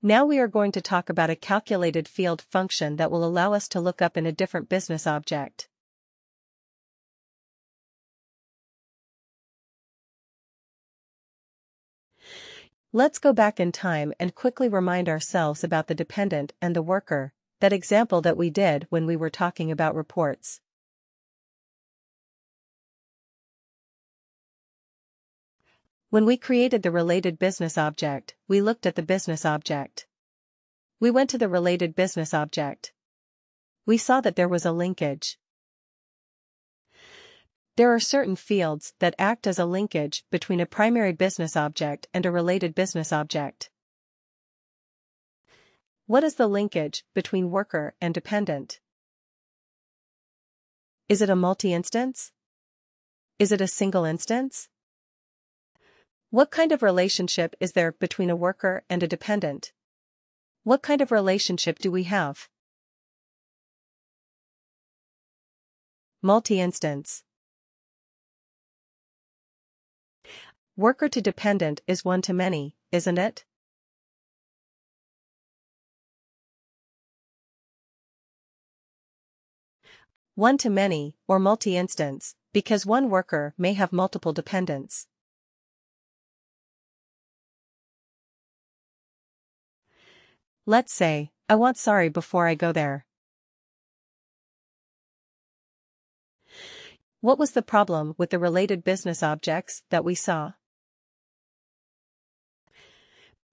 Now we are going to talk about a calculated field function that will allow us to look up in a different business object. Let's go back in time and quickly remind ourselves about the dependent and the worker, that example that we did when we were talking about reports. When we created the related business object, we looked at the business object. We went to the related business object. We saw that there was a linkage. There are certain fields that act as a linkage between a primary business object and a related business object. What is the linkage between worker and dependent? Is it a multi-instance? Is it a single instance? What kind of relationship is there between a worker and a dependent? What kind of relationship do we have? Multi-instance. Worker to dependent is one-to-many, isn't it? One-to-many, or multi-instance, because one worker may have multiple dependents. Let's say, I want sorry before I go there. What was the problem with the related business objects that we saw?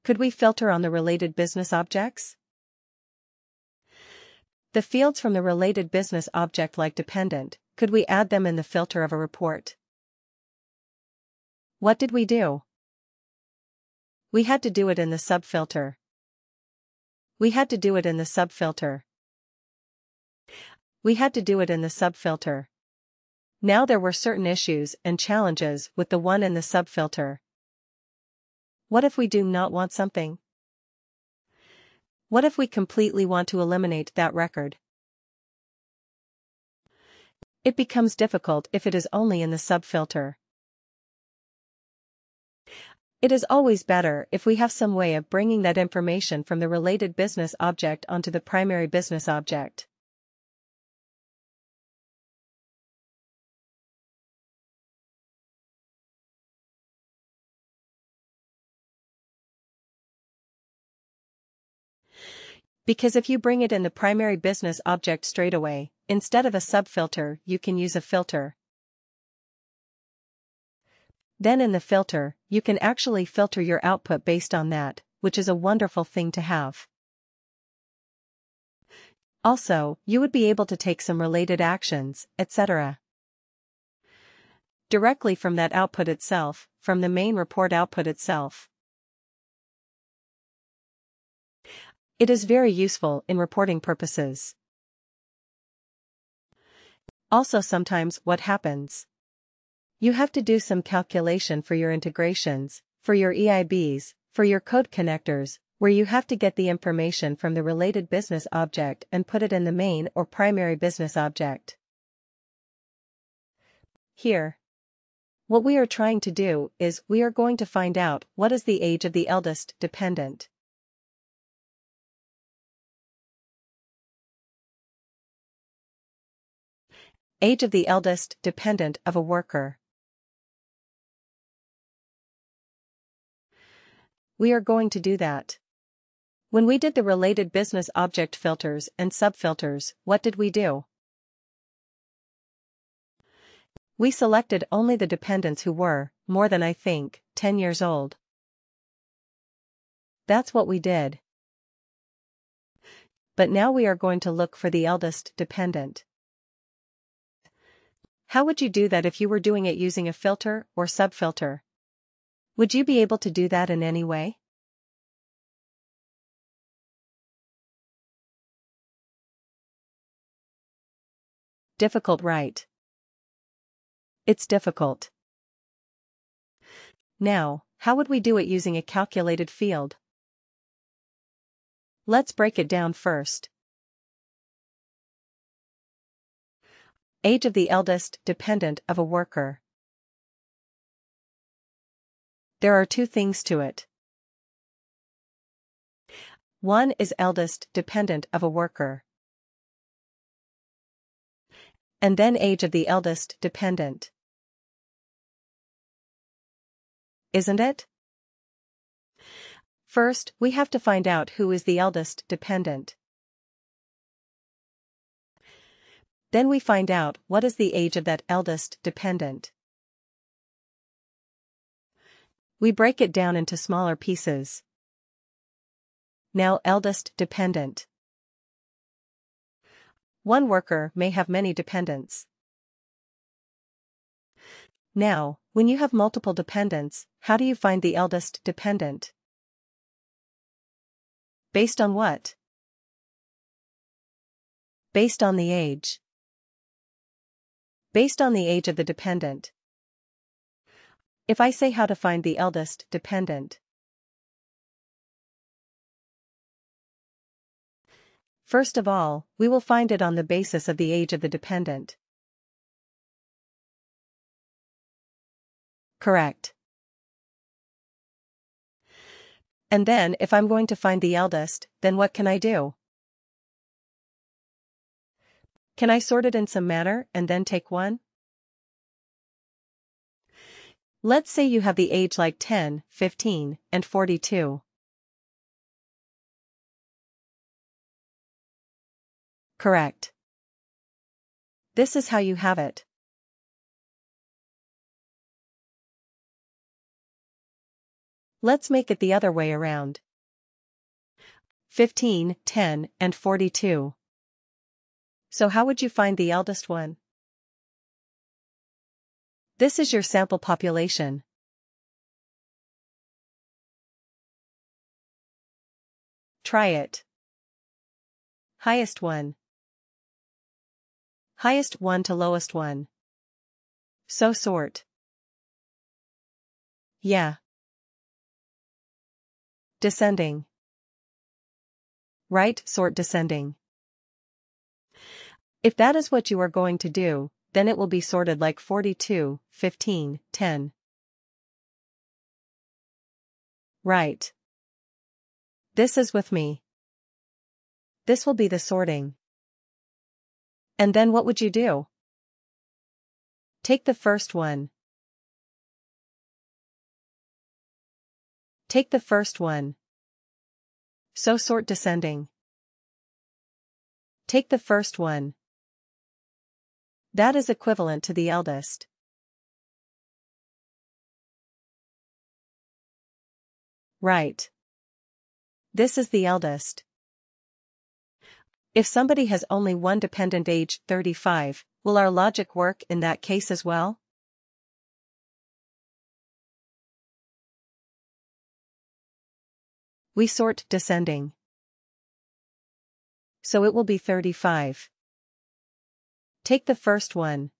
Could we filter on the related business objects? The fields from the related business object like dependent, could we add them in the filter of a report? What did we do? We had to do it in the subfilter. We had to do it in the subfilter. We had to do it in the subfilter. Now there were certain issues and challenges with the one in the subfilter. What if we do not want something? What if we completely want to eliminate that record? It becomes difficult if it is only in the subfilter. It is always better if we have some way of bringing that information from the related business object onto the primary business object. Because if you bring it in the primary business object straight away, instead of a subfilter, you can use a filter. Then in the filter, you can actually filter your output based on that, which is a wonderful thing to have. Also, you would be able to take some related actions, etc. directly from that output itself, from the main report output itself. It is very useful in reporting purposes. Also, sometimes what happens? You have to do some calculation for your integrations, for your EIBs, for your code connectors, where you have to get the information from the related business object and put it in the main or primary business object. Here, what we are trying to do is we are going to find out what is the age of the eldest dependent. Age of the eldest dependent of a worker. We are going to do that. When we did the related business object filters and subfilters, what did we do? We selected only the dependents who were, more than 10 years old. That's what we did. But now we are going to look for the eldest dependent. How would you do that if you were doing it using a filter or subfilter? Would you be able to do that in any way? Difficult, right? It's difficult. Now, how would we do it using a calculated field? Let's break it down first. Age of the eldest dependent of a worker. There are two things to it. 1 is eldest dependent of a worker. And then age of the eldest dependent. Isn't it? First, we have to find out who is the eldest dependent. Then we find out what is the age of that eldest dependent. We break it down into smaller pieces. Now eldest dependent. One worker may have many dependents. Now, when you have multiple dependents, how do you find the eldest dependent? Based on what? Based on the age. Based on the age of the dependent. If I say how to find the eldest dependent. First of all, we will find it on the basis of the age of the dependent. Correct. And then if I'm going to find the eldest, then what can I do? Can I sort it in some manner and then take one? Let's say you have the age like 10, 15, and 42. Correct. This is how you have it. Let's make it the other way around. 15, 10, and 42. So how would you find the eldest one? This is your sample population. Try it. Highest one. Highest one to lowest one. So sort. Yeah. Descending. Right, sort descending. If that is what you are going to do, then it will be sorted like 42, 15, 10. Right. This is with me. This will be the sorting. And then what would you do? Take the first one. Take the first one. So sort descending. Take the first one. That is equivalent to the eldest. Right. This is the eldest. If somebody has only one dependent age 35, will our logic work in that case as well? We sort descending. So it will be 35. Take the first one.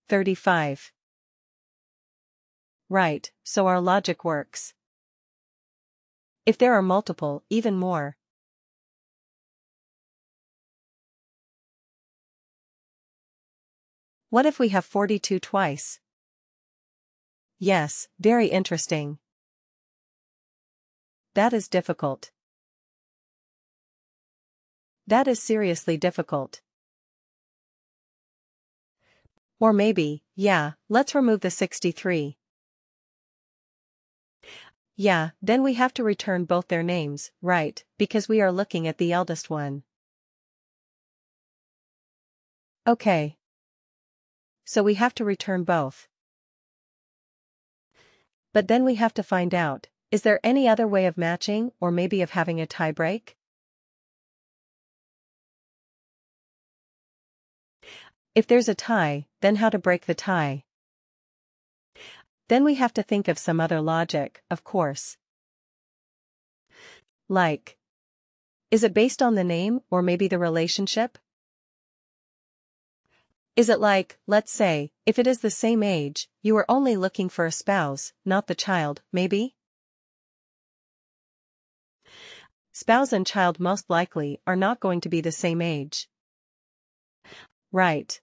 35. Right, so our logic works. If there are multiple, even more. What if we have 42 twice? Yes, very interesting. That is difficult. That is seriously difficult. Or maybe, yeah, let's remove the 63. Yeah, then we have to return both their names, right, because we are looking at the eldest one. Okay. So we have to return both. But then we have to find out, is there any other way of matching or maybe of having a tie break? If there's a tie, then how to break the tie? Then we have to think of some other logic, of course. Like, is it based on the name or maybe the relationship? Is it like, let's say, if it is the same age, you are only looking for a spouse, not the child, maybe? Spouse and child most likely are not going to be the same age. Right.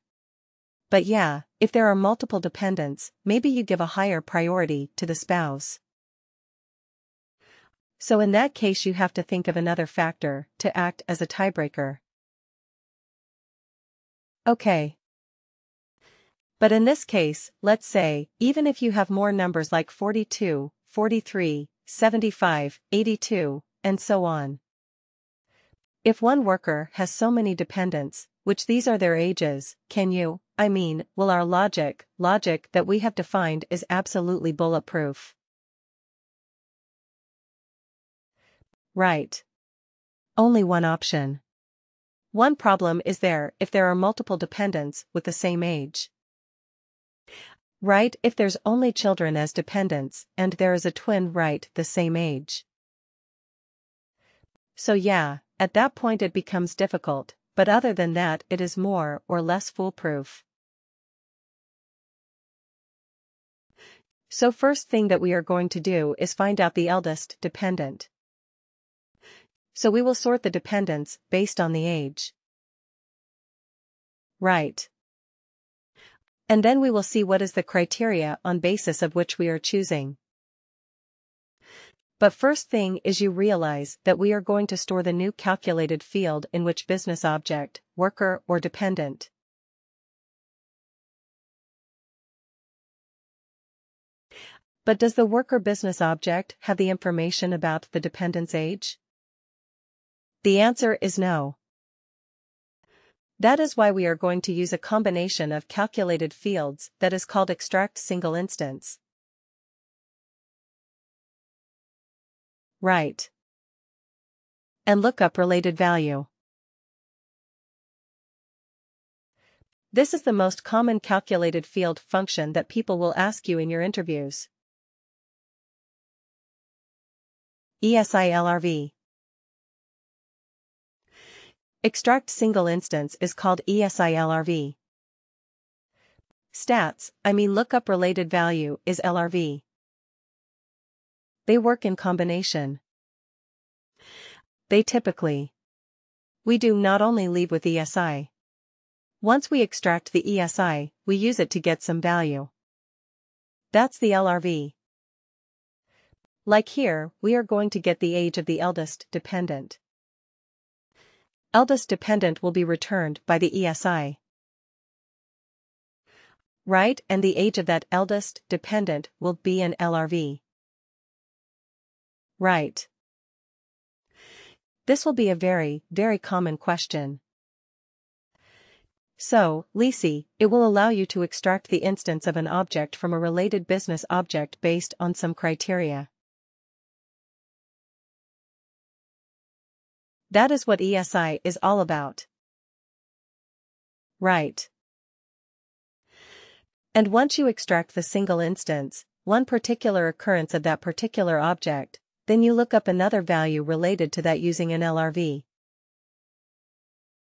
But yeah, if there are multiple dependents, maybe you give a higher priority to the spouse. So in that case you have to think of another factor to act as a tiebreaker. Okay. But in this case, let's say, even if you have more numbers like 42, 43, 75, 82, and so on. If one worker has so many dependents, which these are their ages, will our logic that we have defined is absolutely bulletproof. Right. Only one option. One problem is if there are multiple dependents with the same age. Right, if there's only children as dependents, and there is a twin the same age. So yeah, at that point it becomes difficult, but other than that it is more or less foolproof. So first thing that we are going to do is find out the eldest dependent. So we will sort the dependents based on the age. Right. And then we will see what is the criteria on basis of which we are choosing. But first thing is you realize that we are going to store the new calculated field in which business object, worker or dependent. But does the worker business object have the information about the dependent's age? The answer is no. That is why we are going to use a combination of calculated fields that is called extract single instance. Right. And lookup related value. This is the most common calculated field function that people will ask you in your interviews. ESILRV. Extract single instance is called ESILRV. Lookup related value is LRV. They work in combination. They typically. We do not only leave with ESI. Once we extract the ESI, we use it to get some value. That's the LRV. Like here, we are going to get the age of the eldest dependent. Eldest dependent will be returned by the ESI. Right, and the age of that eldest dependent will be an LRV. Right. This will be a very, very common question. So, Lisi, it will allow you to extract the instance of an object from a related business object based on some criteria. That is what ESI is all about. Right. And once you extract the single instance, one particular occurrence of that particular object, then you look up another value related to that using an LRV.